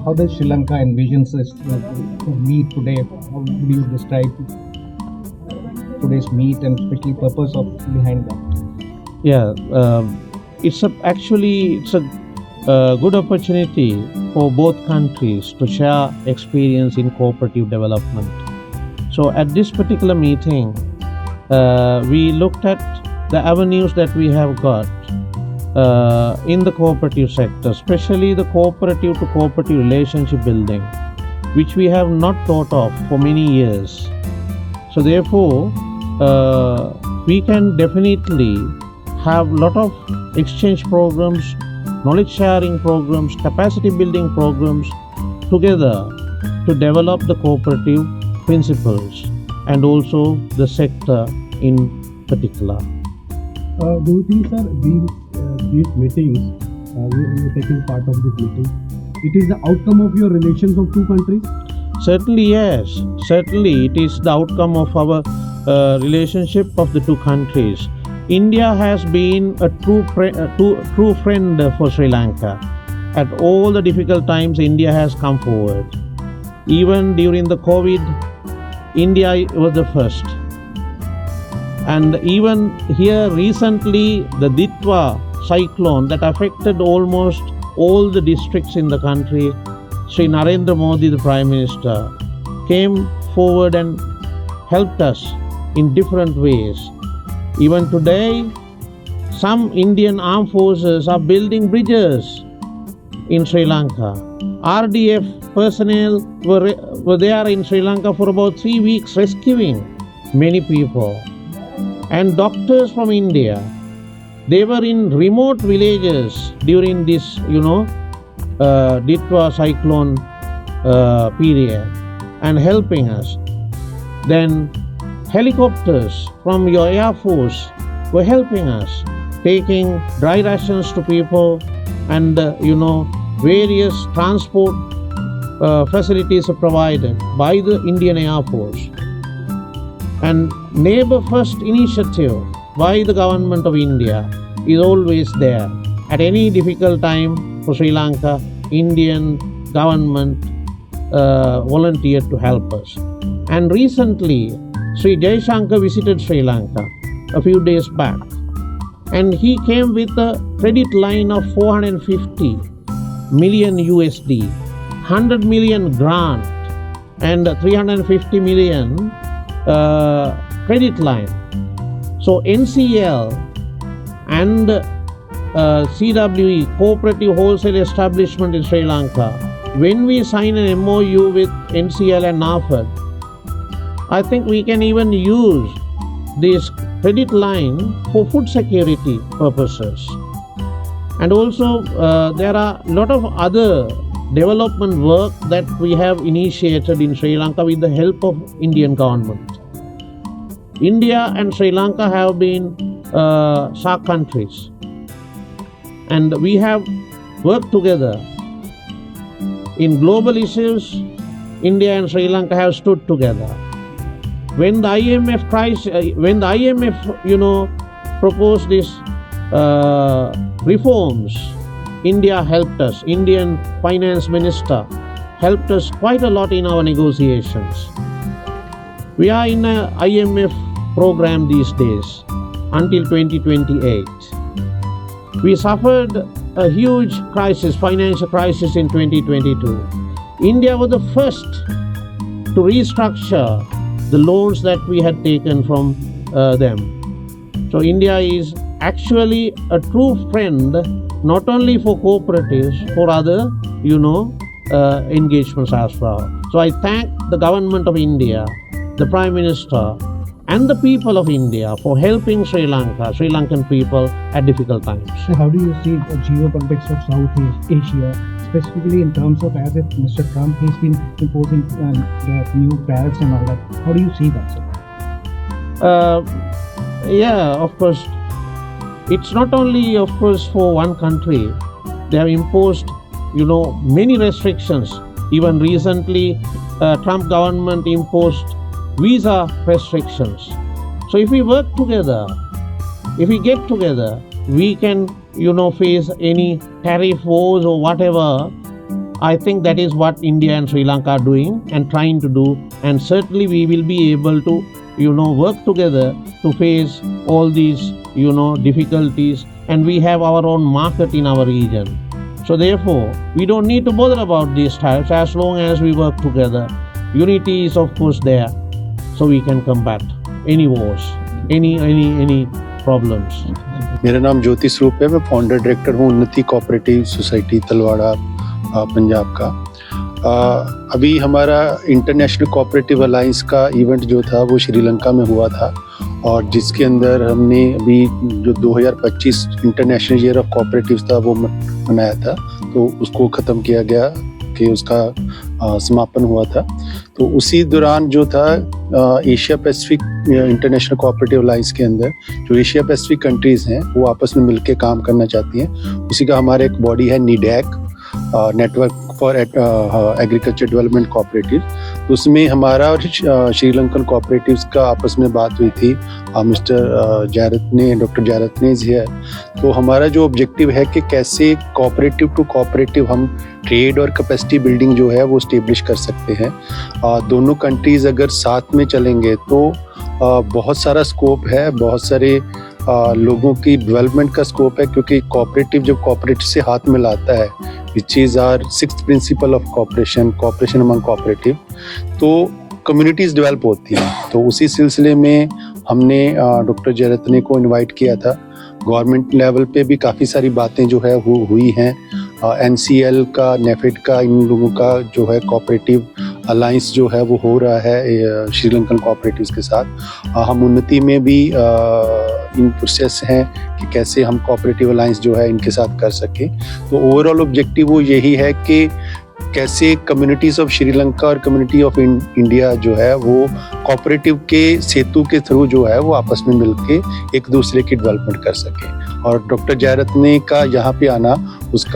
how does Sri Lanka envisions this meet today? How would you describe today's meet and especially purpose of behind that? Yeah, it's a good opportunity for both countries to share experience in cooperative development. So at this particular meeting, we looked at the avenues that we have got in the cooperative sector, especially the cooperative to cooperative relationship building, which we have not thought of for many years. So therefore, we can definitely have a lot of exchange programs, knowledge sharing programs, capacity building programs together to develop the cooperative principles and also the sector in particular. Do you think, sir, these meetings, you taking part of this meeting, it is the outcome of your relations of two countries? Certainly, yes. Certainly, it is the outcome of our relationship of the two countries. India has been a true friend for Sri Lanka. At all the difficult times, India has come forward. Even during the COVID, India was the first. And even here recently, the Ditwa cyclone that affected almost all the districts in the country, Sri Narendra Modi, the Prime Minister, came forward and helped us in different ways. Even today, some Indian armed forces are building bridges in Sri Lanka. RDF personnel were there in Sri Lanka for about 3 weeks rescuing many people. And doctors from India, they were in remote villages during this, Ditwa cyclone period and helping us. Then helicopters from your Air Force were helping us, taking dry rations to people and, various transport facilities are provided by the Indian Air Force. And Neighbor First initiative by the government of India is always there. At any difficult time for Sri Lanka, Indian government volunteered to help us. And recently, Sri Jaishankar visited Sri Lanka a few days back, and he came with a credit line of 450 million USD, 100 million grant, and 350 million credit line. So NCL and CWE, Cooperative Wholesale Establishment in Sri Lanka, when we sign an MOU with NCL and NAFED, I think we can even use this credit line for food security purposes. And also there are a lot of other development work that we have initiated in Sri Lanka with the help of Indian government. India and Sri Lanka have been SAARC countries, and we have worked together in global issues. India and Sri Lanka have stood together. When the IMF proposed these reforms, India helped us. Indian Finance Minister helped us quite a lot in our negotiations. We are in an IMF program these days until 2028. We suffered a huge crisis, financial crisis in 2022. India was the first to restructure the loans that we had taken from them. So India is actually a true friend, not only for cooperatives, for other, engagements as well. So I thank the government of India, the Prime Minister, and the people of India for helping Sri Lankan people at difficult times. So how do you see the geopolitics of South Asia, specifically in terms of, as if Mr. Trump has been imposing the new tariffs and all that? How do you see that, sir? Yeah, of course. It's not only, of course, for one country. They have imposed, many restrictions. Even recently, Trump government imposed visa restrictions. So if we work together, if we get together, we can, face any tariff wars or whatever I think that is what India and Sri Lanka are doing and trying to do, and certainly we will be able to, work together to face all these, difficulties, and we have our own market in our region. So therefore, we don't need to bother about these types as long as we work together. Unity is of course there, so we can combat any wars, any problems. मेरा नाम ज्योति स्वरूप है, मैं founder director हूँ उन्नति cooperative society Talwara Punjab का। अभी हमारा इंटरनेशनल कोऑपरेटिव अलायंस का इवेंट जो था वो श्रीलंका में हुआ था, और जिसके अंदर हमने अभी जो 2025 इंटरनेशनल ईयर ऑफ कोऑपरेटिव्स था वो मनाया था, तो उसको ख़त्म किया गया कि उसका समापन हुआ था। तो उसी दौरान जो था Asia Pacific international cooperative alliance के अंदर जो एशिया पैसिफिक कंट्रीज़ हैं वो आपस में मिलकर काम करना चाहती हैं, उसी का हमारा एक बॉडी है नीडैक, network for agriculture development cooperative. तो उसमें हमारा और श्रीलंकन कोऑपरेटिव्स का आपस में बात हुई थी। मिस्टर जयरत्ने, डॉक्टर जयरत्ने जी है। तो हमारा जो ऑब्जेक्टिव है कि कैसे कोऑपरेटिव टू कोऑपरेटिव हम ट्रेड और कैपेसिटी बिल्डिंग जो है वो स्टेब्लिश कर सकते हैं। दोनों कंट्रीज़ अगर साथ में चलेंगे तो बहुत सारा स्कोप है, बहुत सारे लोगों की डेवलपमेंट का स्कोप है, क्योंकि कोऑपरेटिव जब कोऑपरेटिव से हाथ मिलाता है, which is our 6th principle of cooperation among cooperative, तो कम्युनिटीज़ डेवलप होती हैं। तो उसी सिलसिले में हमने डॉक्टर जयरत्ने को इनवाइट किया था। गवर्नमेंट लेवल पे भी काफ़ी सारी बातें जो है वो हुई हैं। NCL का, नेफेड का, इन लोगों का जो है कोऑपरेटिव अलायंस जो है वो हो रहा है श्रीलंकन कोऑपरेटिव्स के साथ। हम उन्नति में भी इन प्रोसेस हैं कि कैसे हम कोऑपरेटिव अलायंस जो है इनके साथ कर सकें। तो ओवरऑल ऑब्जेक्टिव वो यही है कि कैसे कम्युनिटीज़ ऑफ श्रीलंका और कम्युनिटी ऑफ इंडिया जो है वो कोऑपरेटिव के सेतु के थ्रू जो है वो आपस में मिलके एक दूसरे की डेवलपमेंट कर सकें। और डॉक्टर जयरत्ने का यहाँ पे आना उसका